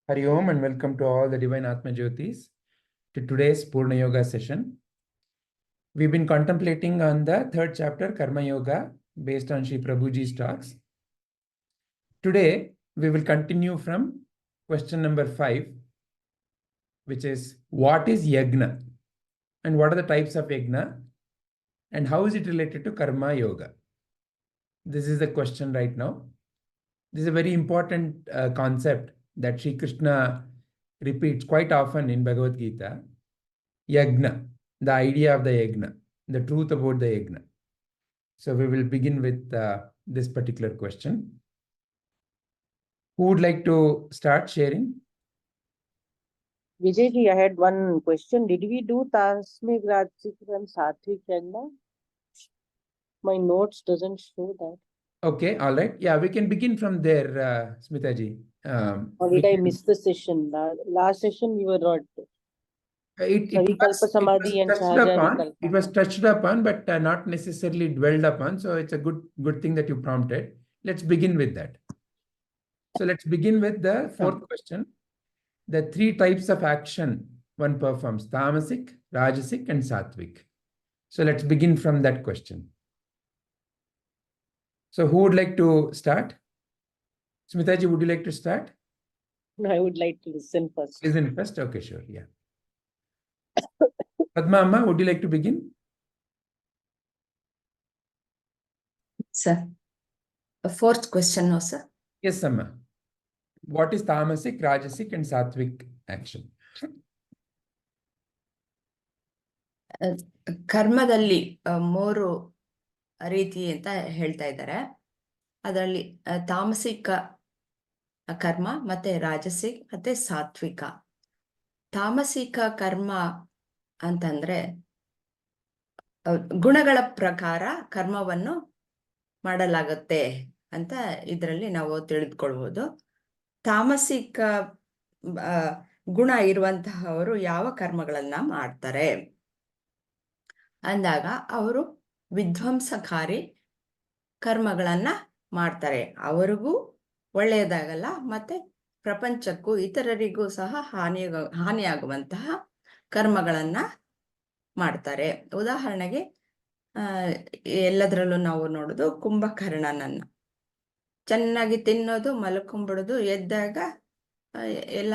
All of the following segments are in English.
Hari Om and welcome to all the divine Atmajyotis to today's Purna Yoga session. We've been contemplating on the third chapter, Karma Yoga, based on sriprabhuji's talks. Today, we will continue from question number 5, which is, what is yajna? And what are the types of yajna? And how is it related to Karma Yoga? This is the question right now. This is a very important concept that Sri Krishna repeats quite often in Bhagavadgita. Yajna, the idea of the yajna, the truth about the yajna. So we will begin with this particular question. Who would like to start sharing? Vijayji, I had one question. Did we do Tamasic, Rajasic and Sattvic yajna? My notes doesn't show that. Okay, all right. Yeah, we can begin from there, Smitaji. Or did I miss the session? Last session we were not. It was touched upon, but not necessarily dwelled upon. So it's a good thing that you prompted. Let's begin with that. So let's begin with the fourth question. The 3 types of action one performs: Tamasic, Rajasic, and Sattvic. So let's begin from that question. So who would like to start? Smitaji, would you like to start? I would like to listen first. Listen first? Okay, sure. Yeah. Padma Amma, would you like to begin? Sir. A fourth question, no, sir? Yes, Amma. What is Tamasic, Rajasic, and Sattvic action? ಕರ್ಮದಲ್ಲಿ 3 ರೀತಿ ಅಂತ ಹೇಳ್ತಾ ಇದ್ದಾರೆ. ಅದರಲ್ಲಿ ತಾಮಸಿಕ ಕರ್ಮ, ಮತ್ತೆ ರಾಜಸಿಕ, ಮತ್ತೆ ಸಾತ್ವಿಕ. ತಾಮಸಿಕ ಕರ್ಮ ಅಂತಂದ್ರೆ ಗುಣಗಳ ಪ್ರಕಾರ ಕರ್ಮವನ್ನು ಮಾಡಲಾಗುತ್ತೆ ಅಂತ ಇದರಲ್ಲಿ ನಾವು ತಿಳಿದುಕೊಳ್ಬಹುದು. ತಾಮಸಿಕ ಗುಣ ಇರುವಂತಹವರು ಯಾವ ಕರ್ಮಗಳನ್ನ ಮಾಡ್ತಾರೆ ಅಂದಾಗ ಅವರು ವಿಧ್ವಂಸಕಾರಿ ಕರ್ಮಗಳನ್ನ ಮಾಡ್ತಾರೆ. ಅವರಿಗೂ ಒಳ್ಳೆಯದಾಗಲ್ಲ, ಮತ್ತೆ ಪ್ರಪಂಚಕ್ಕೂ ಇತರರಿಗೂ ಸಹ ಹಾನಿಯಾಗುವಂತಹ ಕರ್ಮಗಳನ್ನ ಮಾಡ್ತಾರೆ. ಉದಾಹರಣೆಗೆ ಎಲ್ಲದರಲ್ಲೂ ನಾವು ನೋಡೋದು ಕುಂಭಕರ್ಣನನ್ನ. ಚೆನ್ನಾಗಿ ತಿನ್ನೋದು, ಮಲ್ಕೊಂಡ್ಬಿಡೋದು, ಎದ್ದಾಗ ಎಲ್ಲ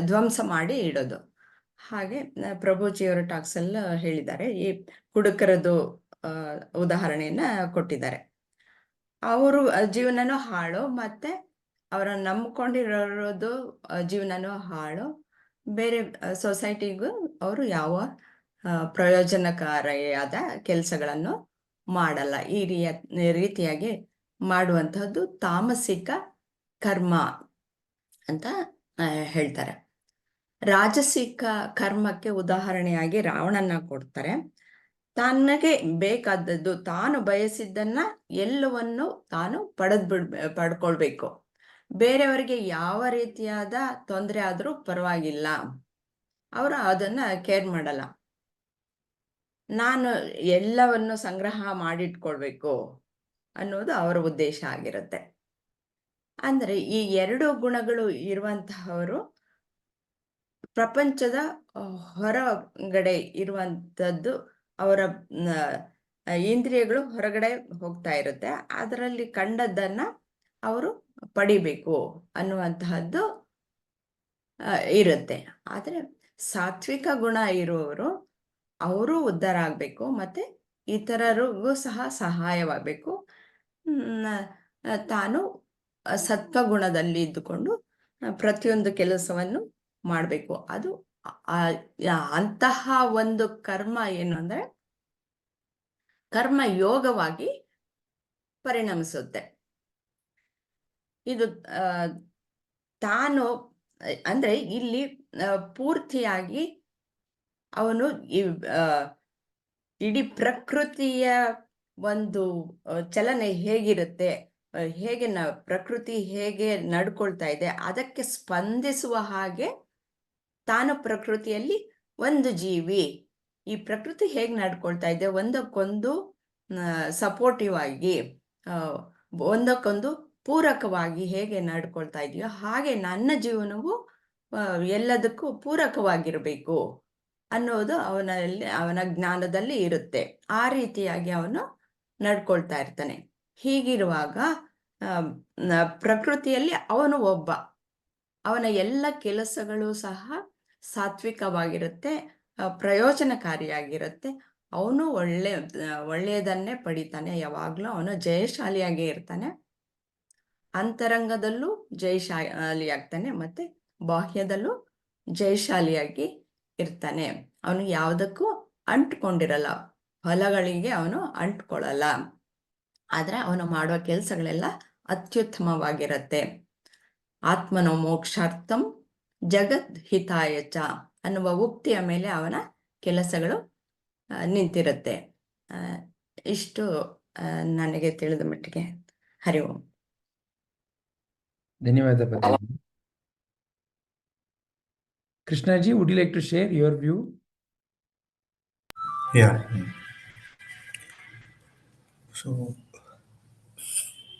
ಧ್ವಂಸ ಮಾಡಿ ಇಡೋದು. ಹಾಗೆ ಪ್ರಭುಜಿಯವರ ಟಾಕ್ಸ್ ಎಲ್ಲ ಹೇಳಿದ್ದಾರೆ. ಈ ಕುಡುಕರದು ಉದಾಹರಣೆಯನ್ನ ಕೊಟ್ಟಿದ್ದಾರೆ. ಅವರು ಜೀವನನೂ ಹಾಳು, ಮತ್ತೆ ಅವರನ್ನು ನಂಬ್ಕೊಂಡಿರೋದು ಜೀವನನೂ ಹಾಳು. ಬೇರೆ ಸೊಸೈಟಿಗೂ ಅವರು ಯಾವ ಪ್ರಯೋಜನಕಾರಿಯಾದ ಕೆಲಸಗಳನ್ನು ಮಾಡಲ್ಲ. ಈ ರೀತಿಯಾಗಿ ಮಾಡುವಂತಹದ್ದು ತಾಮಸಿಕ ಕರ್ಮ ಅಂತ ಹೇಳ್ತಾರೆ. ರಾಜಸಿಕ ಕರ್ಮಕ್ಕೆ ಉದಾಹರಣೆಯಾಗಿ ರಾವಣನ ಕೊಡ್ತಾರೆ. ತನಗೆ ಬೇಕಾದದ್ದು, ತಾನು ಬಯಸಿದ್ದನ್ನ ಎಲ್ಲವನ್ನು ತಾನು ಪಡ್ಕೊಳ್ಬೇಕು. ಬೇರೆಯವರಿಗೆ ಯಾವ ರೀತಿಯಾದ ತೊಂದರೆ ಆದ್ರೂ ಪರವಾಗಿಲ್ಲ, ಅವರು ಅದನ್ನ ಕೇರ್ ಮಾಡಲ್ಲ. ನಾನು ಎಲ್ಲವನ್ನು ಸಂಗ್ರಹ ಮಾಡಿಟ್ಕೊಳ್ಬೇಕು ಅನ್ನೋದು ಅವರ ಉದ್ದೇಶ ಆಗಿರುತ್ತೆ. ಅಂದ್ರೆ ಈ 2 ಗುಣಗಳು ಇರುವಂತಹವರು ಪ್ರಪಂಚದ ಹೊರಗಡೆ ಇರುವಂತದ್ದು, ಅವರ ಇಂದ್ರಿಯಗಳು ಹೊರಗಡೆ ಹೋಗ್ತಾ ಇರುತ್ತೆ. ಅದರಲ್ಲಿ ಕಂಡದ್ದನ್ನ ಅವರು ಪಡಿಬೇಕು ಅನ್ನುವಂತಹದ್ದು ಇರುತ್ತೆ. ಆದ್ರೆ ಸಾತ್ವಿಕ ಗುಣ ಇರುವವರು, ಅವರು ಉದ್ಧಾರ ಆಗ್ಬೇಕು, ಮತ್ತೆ ಇತರರಿಗೂ ಸಹ ಸಹಾಯವಾಗಬೇಕು. ತಾನು ಸತ್ವಗುಣದಲ್ಲಿ ಇದ್ದುಕೊಂಡು ಪ್ರತಿಯೊಂದು ಕೆಲಸವನ್ನು ಮಾಡಬೇಕು. ಅದು ಅಂತಹ ಒಂದು ಕರ್ಮ ಏನು ಅಂದ್ರೆ ಕರ್ಮ ಯೋಗವಾಗಿ ಪರಿಣಮಿಸುತ್ತೆ. ಇದು ತಾನು ಅಂದ್ರೆ ಇಲ್ಲಿ ಪೂರ್ತಿಯಾಗಿ ಅವನು ಇಡೀ ಪ್ರಕೃತಿಯ ಒಂದು ಚಲನೆ ಹೇಗಿರುತ್ತೆ, ಹೇಗೆ ಪ್ರಕೃತಿ ಹೇಗೆ ನಡ್ಕೊಳ್ತಾ ಇದೆ, ಅದಕ್ಕೆ ಸ್ಪಂದಿಸುವ ಹಾಗೆ ತಾನು ಪ್ರಕೃತಿಯಲ್ಲಿ ಒಂದು ಜೀವಿ. ಈ ಪ್ರಕೃತಿ ಹೇಗೆ ನಡ್ಕೊಳ್ತಾ ಇದೆ, ಒಂದಕ್ಕೊಂದು ಸಪೋರ್ಟಿವ್ ಆಗಿ, ಒಂದಕ್ಕೊಂದು ಪೂರಕವಾಗಿ ಹೇಗೆ ನಡ್ಕೊಳ್ತಾ ಇದೆಯೋ ಹಾಗೆ ನನ್ನ ಜೀವನವು ಎಲ್ಲದಕ್ಕೂ ಪೂರಕವಾಗಿರಬೇಕು ಅನ್ನೋದು ಅವನ ಜ್ಞಾನದಲ್ಲಿ ಇರುತ್ತೆ. ಆ ರೀತಿಯಾಗಿ ಅವನು ನಡ್ಕೊಳ್ತಾ ಇರ್ತಾನೆ. ಹೀಗಿರುವಾಗ ಪ್ರಕೃತಿಯಲ್ಲಿ ಅವನು ಒಬ್ಬ, ಅವನ ಎಲ್ಲ ಕೆಲಸಗಳು ಸಹ ಸಾತ್ವಿಕವಾಗಿರುತ್ತೆ, ಪ್ರಯೋಜನಕಾರಿಯಾಗಿರುತ್ತೆ. ಅವನು ಒಳ್ಳೆಯದನ್ನೇ ಪಡಿತಾನೆ. ಯಾವಾಗಲೂ ಅವನು ಜಯಶಾಲಿಯಾಗೇ ಇರ್ತಾನೆ. ಅಂತರಂಗದಲ್ಲೂ ಜಯಶಾಲಿಯಾಗ್ತಾನೆ ಮತ್ತೆ ಬಾಹ್ಯದಲ್ಲೂ ಜಯಶಾಲಿಯಾಗಿ ಇರ್ತಾನೆ. ಅವನು ಯಾವುದಕ್ಕೂ ಅಂಟ್ಕೊಂಡಿರಲ್ಲ, ಫಲಗಳಿಗೆ ಅವನು ಅಂಟ್ಕೊಳ್ಳಲ್ಲ. ಆದರೆ ಅವನು ಮಾಡುವ ಕೆಲಸಗಳೆಲ್ಲ ಅತ್ಯುತ್ತಮವಾಗಿರುತ್ತೆ. ಆತ್ಮನೋ ಮೋಕ್ಷಾರ್ಥಂ ಜಗದ್ ಹಿತಾಯ ಚ ಅನ್ನುವ ಉಕ್ತಿಯ ಮೇಲೆ ಅವನ ಕೆಲಸಗಳು ನಿಂತಿರುತ್ತೆ. ಇಷ್ಟು ನನಗೆ ತಿಳಿದ ಮಟ್ಟಿಗೆ. ಹರಿ ಓಂ. ಧನ್ಯವಾದ ಪದ್ಮಜಿ. Krishnaji, would you like to share your view? Yeah. So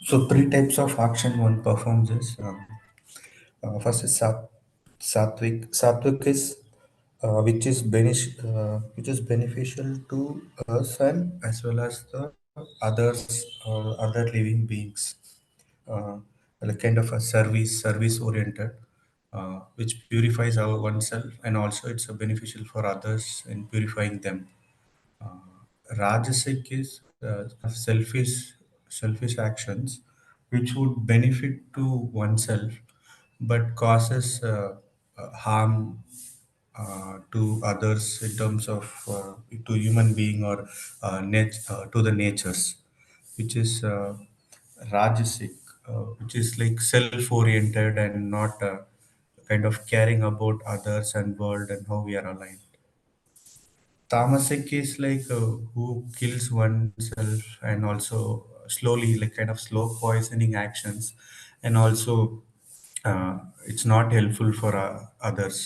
3 types of action one performs is. First is sattvic. Sattvic is which is beneficial to us and as well as the others or other living beings. Like kind of a service oriented, which purifies our oneself, and also it's beneficial for others in purifying them. Rajasic is selfish actions which would benefit to oneself but causes harm to others in terms of to human being or to the natures, which is Rajasic, which is like self-oriented and not kind of caring about others and world and how we are aligned. Tamasic is like who kills oneself and also slowly, like kind of slow poisoning actions, and also it's not helpful for others.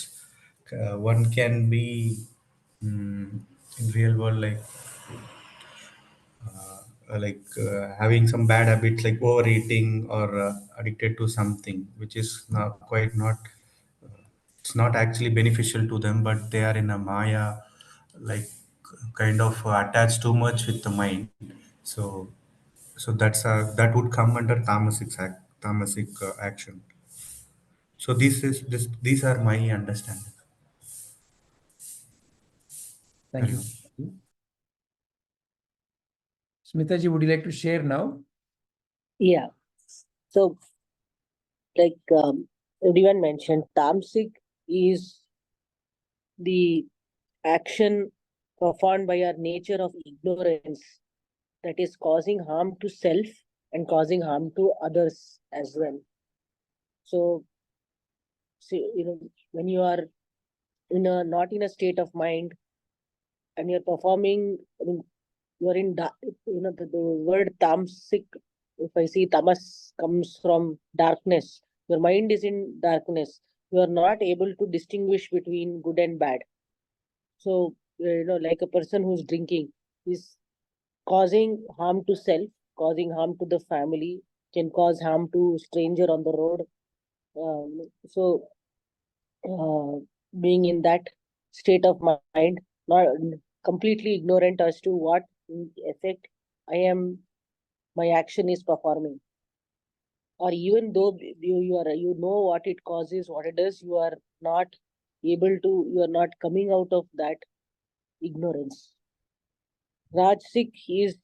One can be in real world having some bad habits like overeating or addicted to something which is not it's not actually beneficial to them, but they are in a maya, like kind of attached too much with the mind. So that would come under tamasic action. So these are my understanding. Thank you. Smitaji, would you like to share now? Yeah. So, like everyone mentioned, Tamasic is the action performed by our nature of ignorance that is causing harm to self and causing harm to others as well. So, when you are not in a state of mind and you're performing, you are in the word tamasic. If I see tamas comes from darkness, your mind is in darkness. You are not able to distinguish between good and bad. So like a person who's drinking is causing harm to self, causing harm to the family, can cause harm to stranger on the road. Being in that state of mind, not completely ignorant as to what effect my action is performing, or even though you know what it causes, what it does, you are not coming out of that ignorance. Rajasic is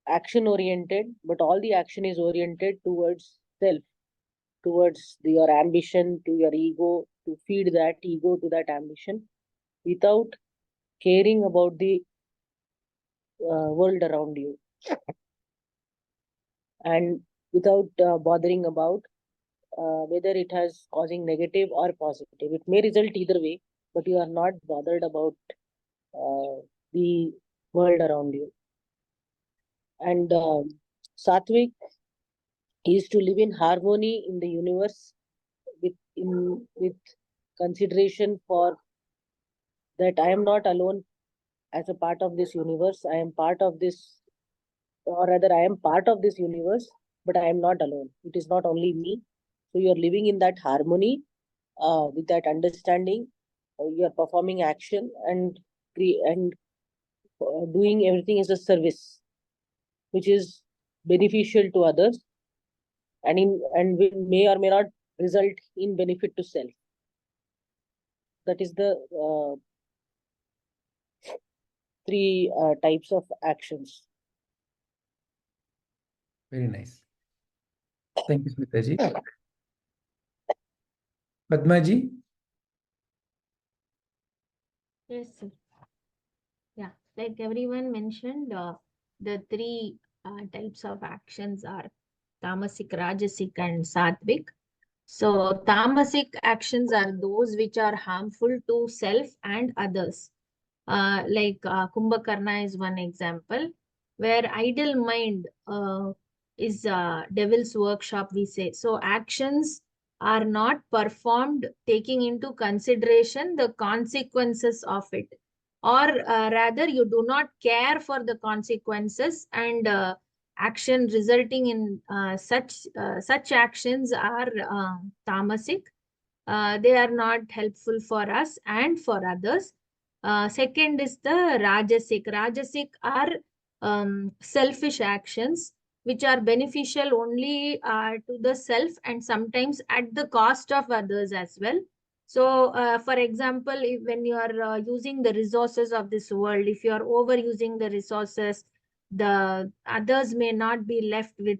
action oriented, but all the action is oriented towards self, towards your ambition, to your ego, to feed that ego to that ambition without caring about the world around you, and without bothering about whether it has causing negative or positive. It may result either way, but you are not bothered about the world around you. And Sattvic is to live in harmony in the universe with consideration for that I am not alone as a part of this universe. I am part of this, or rather I am part of this universe, but I am not alone. It is not only me. So you are living in that harmony, with that understanding. You are performing action and doing everything as a service, which is beneficial to others, and may or may not result in benefit to self. That is the three types of actions. Very nice. Thank you, Smitaji. Padmaji? Yes, sir. Yeah, like everyone mentioned, the three types of actions are Tamasic, Rajasic, and Sattvic. So, Tamasic actions are those which are harmful to self and others. Like Kumbhakarna is one example, where idle mind is devil's workshop, we say. So, actions are not performed taking into consideration the consequences of it, or rather you do not care for the consequences, and action resulting in such actions are tamasic. They are not helpful for us and for others. Second is the rajasic. Rajasic are selfish actions which are beneficial only to the self and sometimes at the cost of others as well. So, for example, when you are using the resources of this world, if you are overusing the resources, the others may not be left with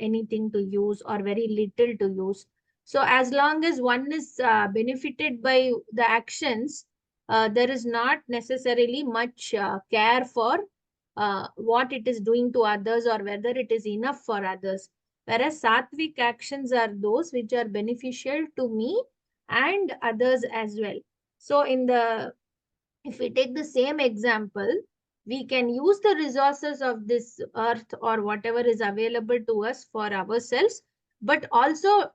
anything to use or very little to use. So, as long as one is benefited by the actions, there is not necessarily much care for what it is doing to others or whether it is enough for others. Whereas sattvic actions are those which are beneficial to me and others as well. So if we take the same example, we can use the resources of this earth or whatever is available to us for ourselves, but also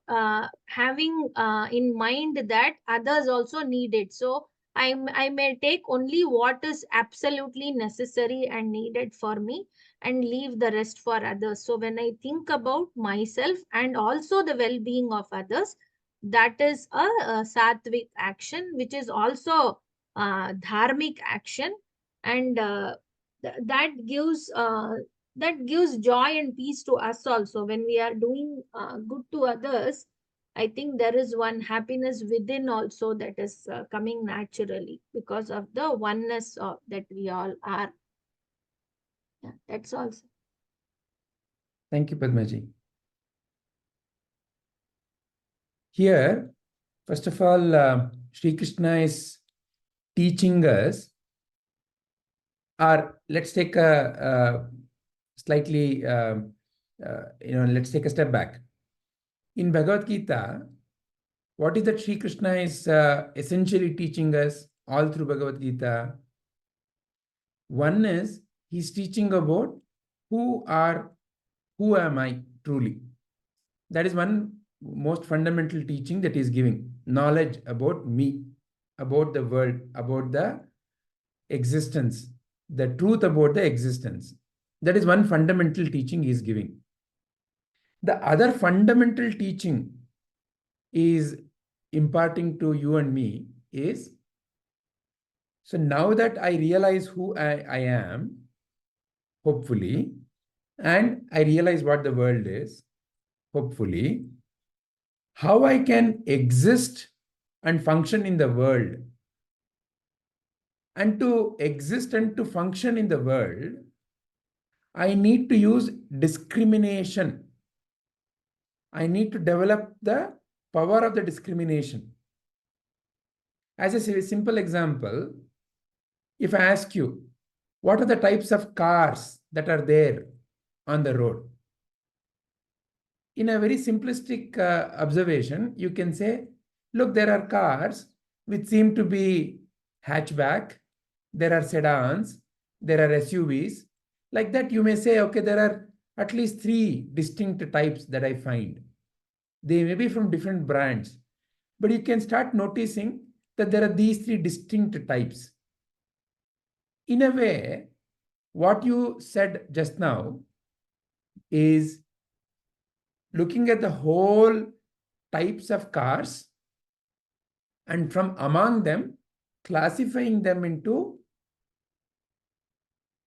having in mind that others also need it. So I may take only what is absolutely necessary and needed for me and leave the rest for others. So when I think about myself and also the well-being of others, that is a sattvic action, which is also dharmic action, and that gives joy and peace to us also. When we are doing good to others, I think there is one happiness within also that is coming naturally because of the oneness that we all are. Yeah, that's all. Thank you, Padmaji. Here, first of all, Sri Krishna is teaching us, or let's take a slightly, let's take a step back. In Bhagavad Gita, what is that Sri Krishna is essentially teaching us all through Bhagavad Gita? One is he's teaching about who am I truly. That is one most fundamental teaching that he's giving. Knowledge about me, about the world, about the existence, the truth about the existence. That is one fundamental teaching he is giving. The other fundamental teaching is imparting to you and me is, so now that I realize who I am, hopefully, and I realize what the world is, hopefully, how I can exist and function in the world. And to exist and to function in the world, I need to use discrimination. I need to develop the power of the discrimination. As a simple example, if I ask you, what are the types of cars that are there on the road? In a very simplistic observation, you can say, look, there are cars which seem to be hatchback, there are sedans, there are SUVs. Like that, you may say, okay, there are at least 3 distinct types that I find. They may be from different brands, but you can start noticing that there are these 3 distinct types. In a way, what you said just now is looking at the whole types of cars, and from among them, classifying them into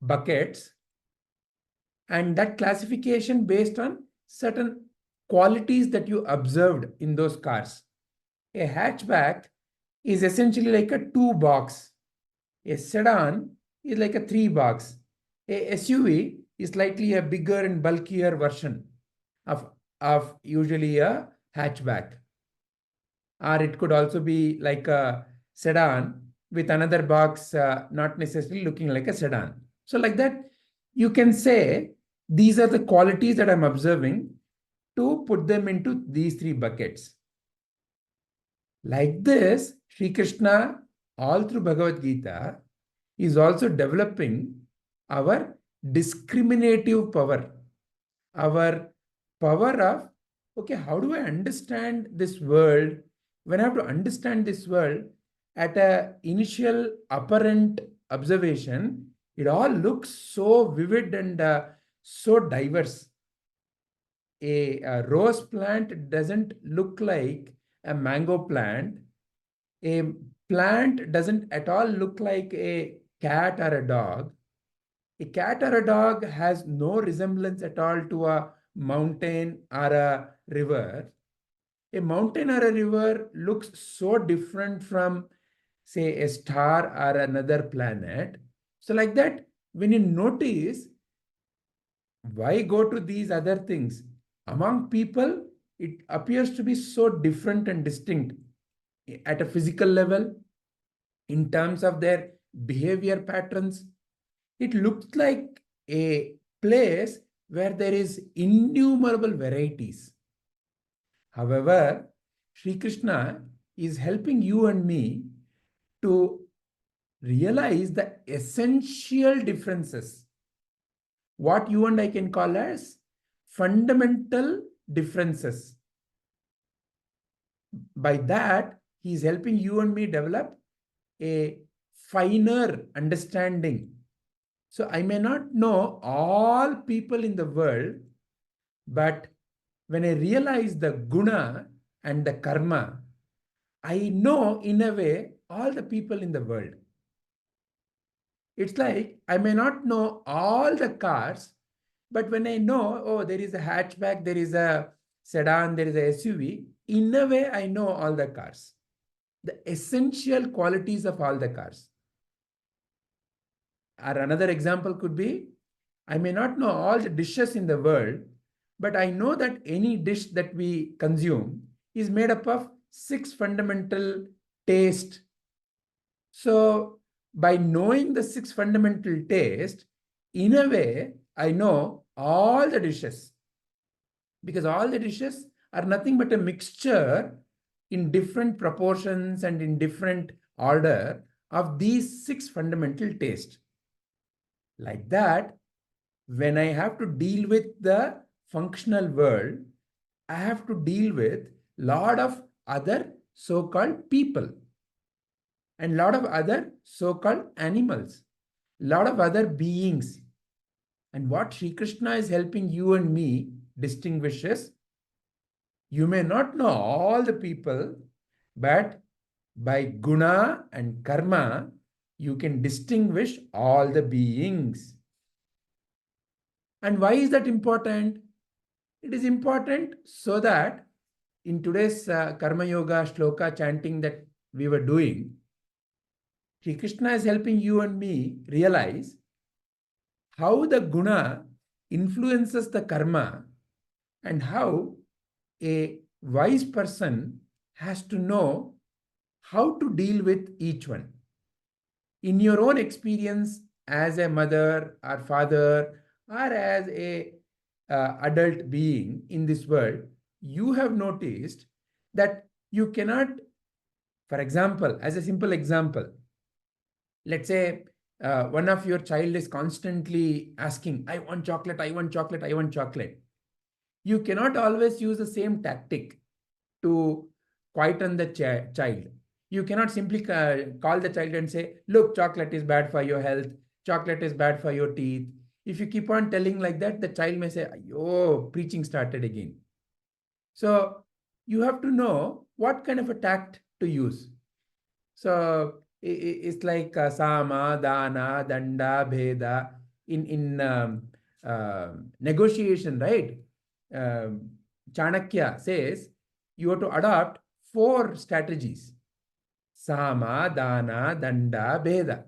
buckets, and that classification based on certain qualities that you observed in those cars. A hatchback is essentially like a 2-box. A sedan is like a 3-box. A SUV is slightly a bigger and bulkier version of usually a hatchback. Or it could also be like a sedan with another box, not necessarily looking like a sedan. So like that, you can say these are the qualities that I'm observing to put them into these 3 buckets. Like this, Sri Krishna, all through Bhagavad-Gita, is also developing our discriminative power, our power of, okay, how do I understand this world? When I have to understand this world, at an initial apparent observation, it all looks so vivid and so diverse. A rose plant doesn't look like a mango plant. A plant doesn't at all look like a cat or a dog. A cat or a dog has no resemblance at all to a mountain or a river. A mountain or a river looks so different from, say, a star or another planet. So like that, when you notice, why go to these other things? Among people, it appears to be so different and distinct at a physical level, in terms of their behavior patterns. It looks like a place where there is innumerable varieties. However, Sri Krishna is helping you and me to realize the essential differences, what you and I can call as fundamental differences. By that, he is helping you and me develop a finer understanding. So I may not know all people in the world, but when I realize the guna and the karma, I know in a way all the people in the world. It's like I may not know all the cars, but when I know, oh, there is a hatchback, there is a sedan, there is a SUV, in a way I know all the cars, the essential qualities of all the cars. Or another example could be, I may not know all the dishes in the world, but I know that any dish that we consume is made up of 6 fundamental tastes. So by knowing the 6 fundamental tastes, in a way, I know all the dishes, because all the dishes are nothing but a mixture in different proportions and in different order of these 6 fundamental tastes. Like that, when I have to deal with the functional world, I have to deal with a lot of other so-called people and a lot of other so-called animals, a lot of other beings. And what Sri Krishna is helping you and me distinguishes, you may not know all the people, but by guna and karma, you can distinguish all the beings. And why is that important? It is important so that in today's Karma Yoga Shloka chanting that we were doing, Sri Krishna is helping you and me realize how the guna influences the karma and how a wise person has to know how to deal with each one. In your own experience as a mother or father or as a adult being in this world, you have noticed that you cannot, for example, as a simple example, let's say one of your child is constantly asking, I want chocolate, I want chocolate, I want chocolate. You cannot always use the same tactic to quieten the child. You cannot simply call the child and say, look, chocolate is bad for your health, chocolate is bad for your teeth. If you keep on telling like that, the child may say, oh, preaching started again. So you have to know what kind of a tact to use. So it's like sama, dana, danda, bheda in negotiation, right? Chanakya says you have to adopt 4 strategies: sama, dana, danda, bheda.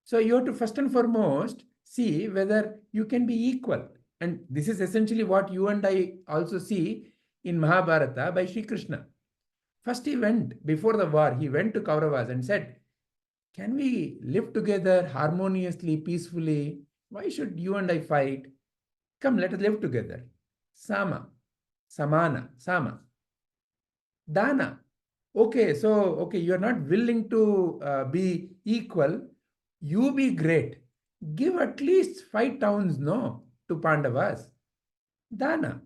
So you have to first and foremost see whether you can be equal. And this is essentially what you and I also see in Mahabharata by Sri Krishna. First he went, before the war, he went to Kauravas and said, can we live together harmoniously, peacefully? Why should you and I fight? Come, let us live together. Sama, samana, sama. Dana. Okay, you're not willing to be equal. You be great. Give at least 5 towns, no, to Pandavas. Dana.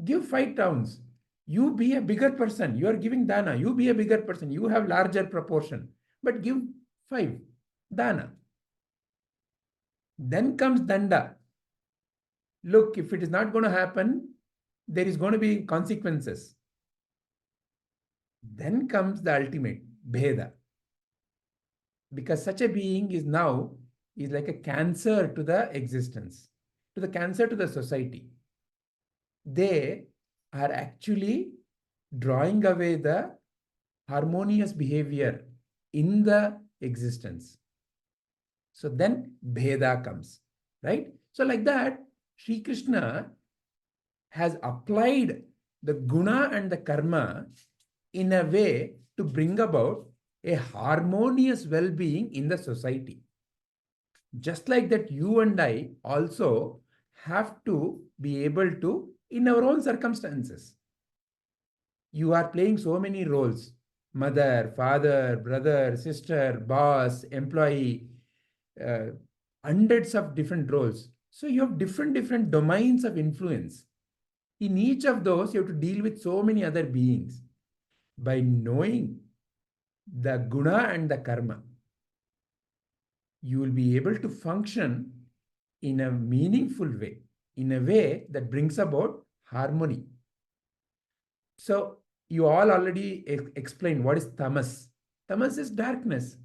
Give 5 towns. You be a bigger person. You are giving dana. You be a bigger person. You have larger proportion. But give 5. Dana. Then comes danda. Look, if it is not going to happen, there is going to be consequences. Then comes the ultimate, bheda. Because such a being is like a cancer to the existence, to the cancer to the society. They are actually drawing away the harmonious behavior in the existence. So then bheda comes, right? So like that, Sri Krishna has applied the guna and the karma in a way to bring about a harmonious well-being in the society. Just like that, you and I also have to be able to, in our own circumstances. You are playing so many roles: mother, father, brother, sister, boss, employee, hundreds of different roles. So you have different domains of influence. In each of those, you have to deal with so many other beings. By knowing the guna and the karma, you will be able to function in a meaningful way, in a way that brings about harmony. So you all already explained what is tamas. Tamas is darkness.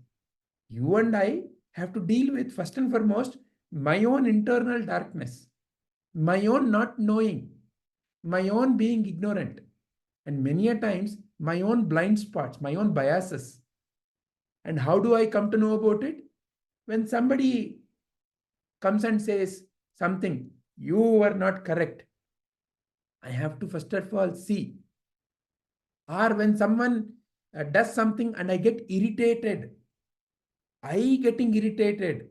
You and I have to deal with, first and foremost, my own internal darkness, my own not knowing, my own being ignorant, and many a times my own blind spots, my own biases. And how do I come to know about it? When somebody comes and says something, you are not correct, I have to first of all see. Or when someone does something and I get irritated, I getting irritated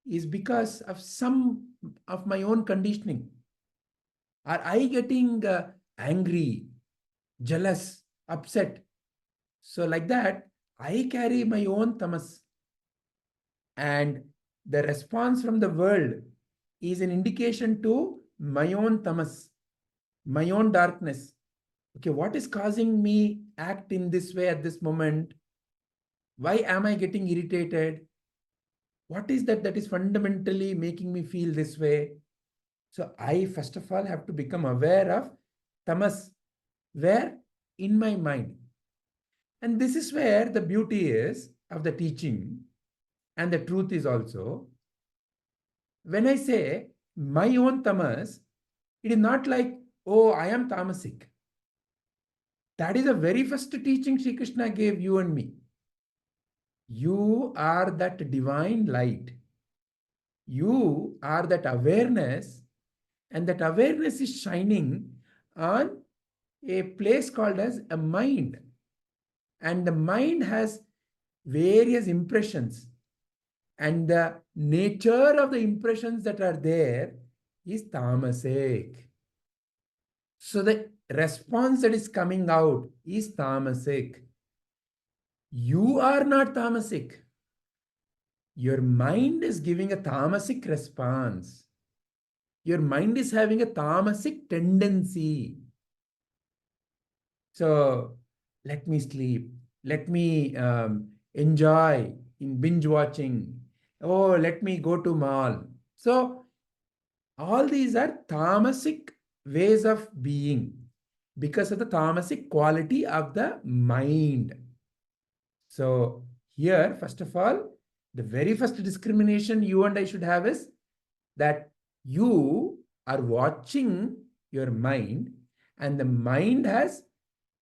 is because of some of my own conditioning. Or I getting angry, jealous, upset. So like that, I carry my own tamas. And the response from the world is an indication to my own tamas, my own darkness. Okay, what is causing me act in this way at this moment? Why am I getting irritated? What is that is fundamentally making me feel this way? So I first of all have to become aware of tamas, where? In my mind. And this is where the beauty is of the teaching, and the truth is also, when I say my own tamas, it is not like, oh, I am tamasic. That is the very first teaching Sri Krishna gave you and me. You are that divine light. You are that awareness, and that awareness is shining on a place called as a mind. And the mind has various impressions. And the nature of the impressions that are there is tamasic. So the response that is coming out is tamasic. You are not tamasic. Your mind is giving a tamasic response. Your mind is having a tamasic tendency. So let me sleep. Let me enjoy in binge watching. Oh, let me go to mall. So all these are tamasic ways of being because of the tamasic quality of the mind. So here, first of all, the very first discrimination you and I should have is that you are watching your mind, and the mind has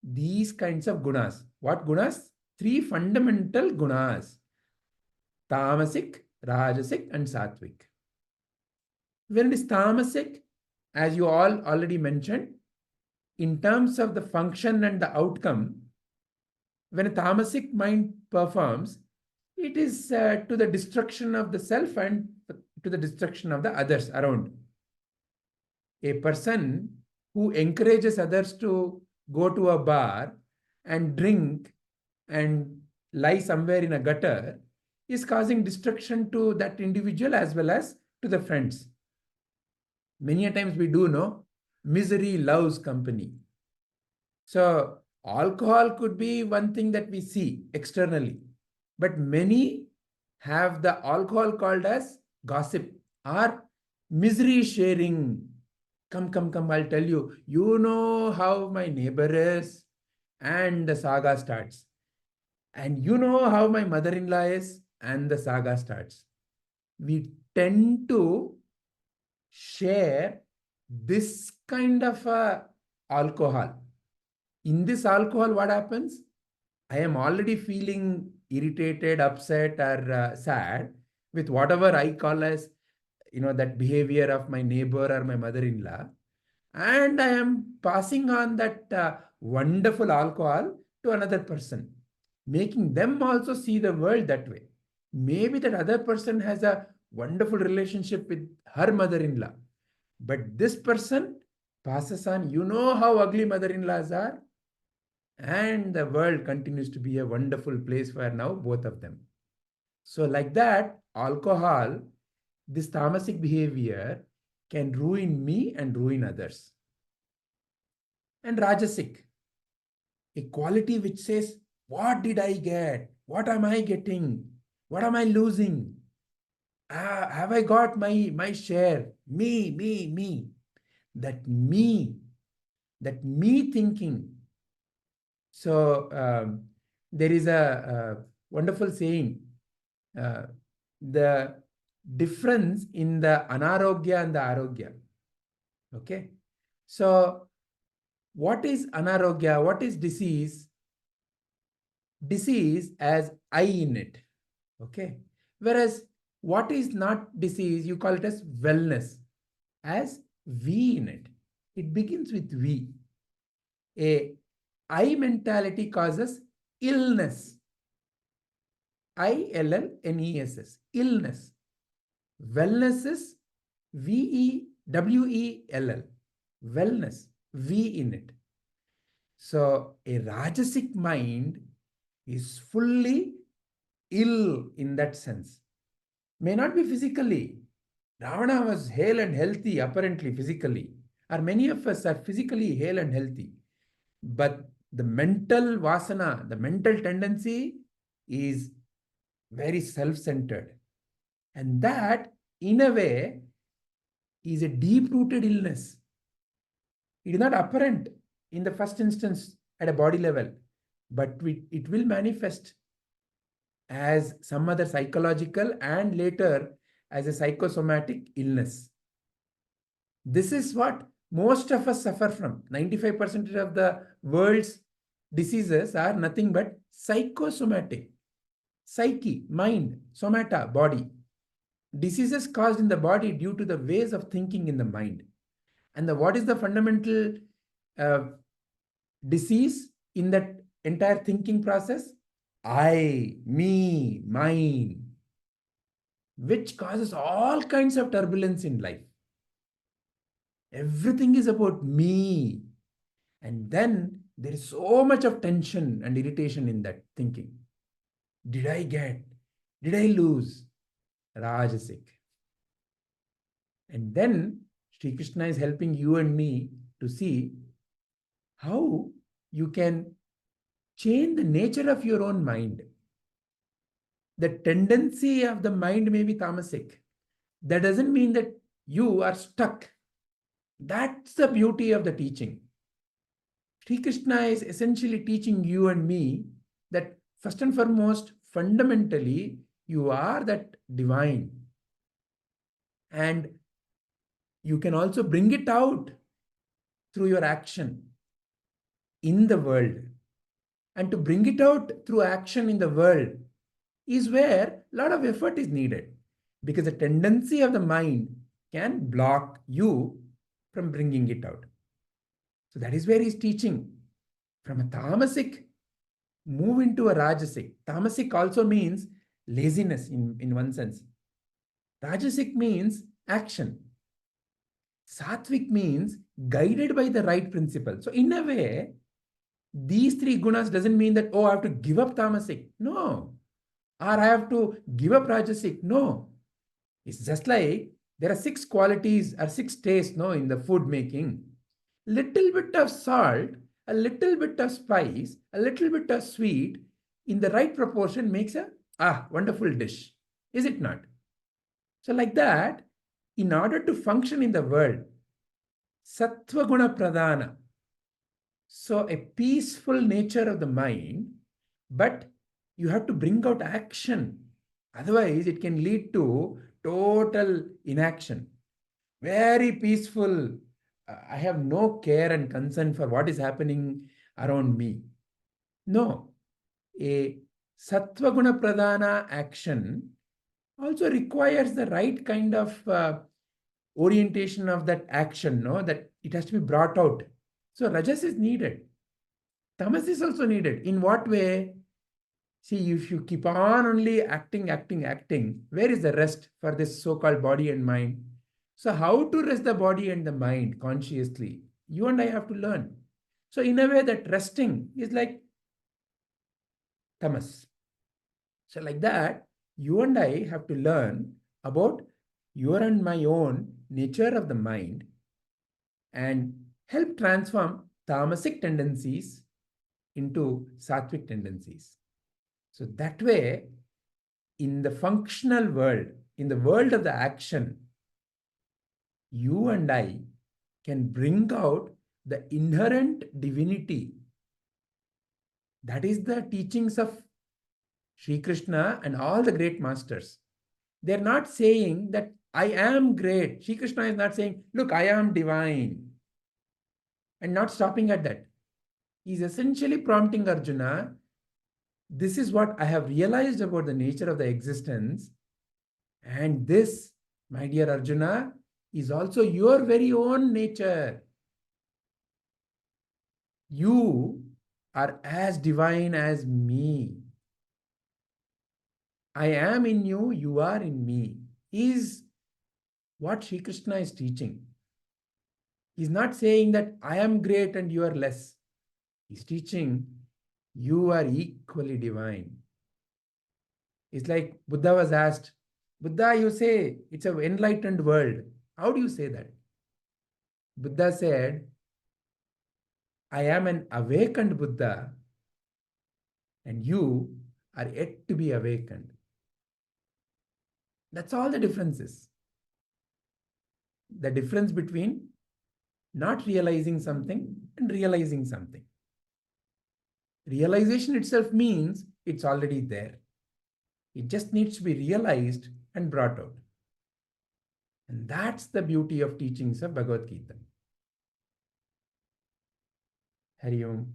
these kinds of gunas. What gunas? 3 fundamental gunas: Tamasic, Rajasic, and Sattvic. When it is Tamasic, as you all already mentioned, in terms of the function and the outcome, when a Tamasic mind performs, it is to the destruction of the self and to the destruction of the others around. A person who encourages others to go to a bar and drink and lie somewhere in a gutter is causing destruction to that individual as well as to the friends. Many a times we do know misery loves company. So alcohol could be one thing that we see externally, but many have the alcohol called as gossip or misery sharing. Come, I'll tell you, you know how my neighbor is, and the saga starts. And you know how my mother-in-law is, and the saga starts. We tend to share this kind of alcohol. In this alcohol, what happens? I am already feeling irritated, upset, or sad with whatever I call as, that behavior of my neighbor or my mother-in-law. And I am passing on that wonderful alcohol to another person, making them also see the world that way. Maybe that other person has a wonderful relationship with her mother-in-law, but this person passes on, you know how ugly mother-in-laws are, and the world continues to be a wonderful place for now both of them. So like that, alcohol, this tamasic behavior can ruin me and ruin others. And Rajasic, a quality which says, what did I get? What am I getting? What am I losing? Have I got my share? Me. That me thinking. So there is a wonderful saying, the difference in the anarogya and the arogya. Okay. So what is anarogya? What is disease? Disease as I in it. Okay. Whereas what is not disease, you call it as wellness, as we in it. It begins with we. A I mentality causes illness. ILLNESS, illness. Wellness is WELL, wellness, we in it. So a Rajasic mind is fully ill in that sense. May not be physically. Ravana was hale and healthy, apparently physically, or many of us are physically hale and healthy. But the mental vasana, the mental tendency is very self-centered. And that, in a way, is a deep-rooted illness. It is not apparent in the first instance at a body level, but it will manifest as some other psychological and later as a psychosomatic illness. This is what most of us suffer from. 95% of the world's diseases are nothing but psychosomatic. Psyche, mind, somata, body. Diseases caused in the body due to the ways of thinking in the mind. And what is the fundamental disease in that entire thinking process? I, me, mine, which causes all kinds of turbulence in life. Everything is about me. And then there is so much of tension and irritation in that thinking. Did I get? Did I lose? Rajasic. And then Sri Krishna is helping you and me to see how you can change the nature of your own mind. The tendency of the mind may be tamasic. That doesn't mean that you are stuck. That's the beauty of the teaching. Sri Krishna is essentially teaching you and me that first and foremost, fundamentally, you are that divine. And you can also bring it out through your action in the world. And to bring it out through action in the world is where a lot of effort is needed, because the tendency of the mind can block you from bringing it out. So that is where he's teaching. From a Tamasic, move into a Rajasic. Tamasic also means laziness in one sense. Rajasic means action. Sattvic means guided by the right principle. So in a way, these three gunas doesn't mean that, oh, I have to give up Tamasic. No. Or I have to give up Rajasic. No. It's just like there are 6 qualities or 6 tastes, no, in the food making. Little bit of salt, a little bit of spice, a little bit of sweet in the right proportion makes a wonderful dish. Is it not? So like that, in order to function in the world, sattva guna pradhana. So a peaceful nature of the mind, but you have to bring out action. Otherwise, it can lead to total inaction. Very peaceful. I have no care and concern for what is happening around me. No. A sattva guna pradhana action also requires the right kind of orientation of that action, no? That it has to be brought out. So rajas is needed. Tamas is also needed. In what way? See, if you keep on only acting, where is the rest for this so-called body and mind? So how to rest the body and the mind consciously? You and I have to learn. So in a way, that resting is like tamas. So like that, you and I have to learn about your and my own nature of the mind and help transform tamasic tendencies into sattvic tendencies. So that way, in the functional world, in the world of the action, you and I can bring out the inherent divinity. That is the teachings of Sri Krishna and all the great masters. They're not saying that I am great. Sri Krishna is not saying, look, I am divine. And not stopping at that. He's essentially prompting Arjuna, this is what I have realized about the nature of the existence. And this, my dear Arjuna, is also your very own nature. You are as divine as me. I am in you, you are in me, is what Sri Krishna is teaching. He's not saying that I am great and you are less. He's teaching you are equally divine. It's like Buddha was asked, Buddha, you say it's an enlightened world. How do you say that? Buddha said, I am an awakened Buddha and you are yet to be awakened. That's all the difference is. The difference between not realizing something and realizing something. Realization itself means it's already there. It just needs to be realized and brought out. And that's the beauty of teachings of Bhagavad Gita. Hari Om.